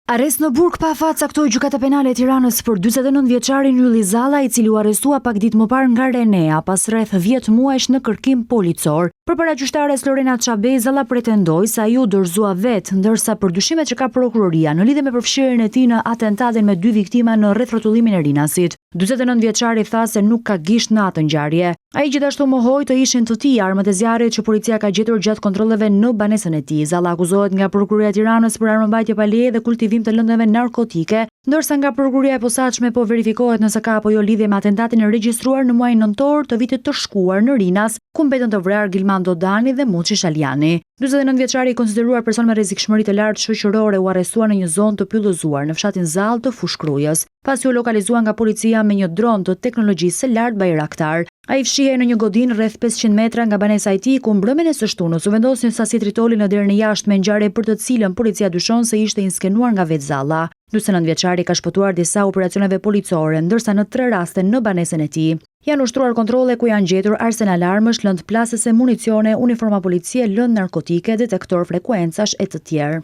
Arrest në burg pa fat caktoi Gjykata Penale e Tiranës për 49 vjeçarin Ylli Zalla, i cili u arrestua pak ditë më parë nga Renea pas rreth 10 muajsh në kërkim policor. Përpara gjyqtares Lorena Çabej, Zalla pretendoi se ai u dorëzua vetë, ndërsa për dyshimet që ka prokuroria në lidhje me përfshirjen e tij në atentatin me 2 viktima në rrethrotulimin e Rinasit. 49 vjeçari tha se nuk ka gisht në atë ngjarje. Ai gjithashtu mohoi të ishin të tij armët e zjarrit që policia ka gjetur gjatë kontrolleve në banesën e tij. Zalla akuzohet nga prokuroria e Tiranës për armëmbajtje pa leje dhe kultivim të lëndëve narkotike, ndërsa nga prokuroria e posaçme po verifikohet nëse ka apo jo lidhje me atentatin e regjistruar në muajin nëntor të vitit të shkuar në Rinas, ku mbetën të vrarë Gilman Dodani dhe Muçi Shaliani. 49 vjeçari, i konsideruar person me rrezikshmëri të lartë shoqërore, u arrestua në një zonë të pyllëzuar në fshatin Zall të Fushkrujës, pasi u lokalizua nga policia me një dron të teknologjisë së lartë Bayraktar. Ai fshihej në një godinë rreth 500 metra nga banesa e tij, ku mbrëmjen e së shtunës u vendosin sasi tritoli në derën e jashtë me ngjarje për të cilën policia dyshon se ishte inskenuar nga vetë Zalla. 49 vjeçari ka shpëtuar disa operacioneve policore, ndërsa në 3 raste në banesën e tij janë ushtruar kontrolle ku janë gjetur arsenal armësh, lëndë plasëse, municione, uniforma policie, lëndë narkotike, detektor frekuencash e të tjerë.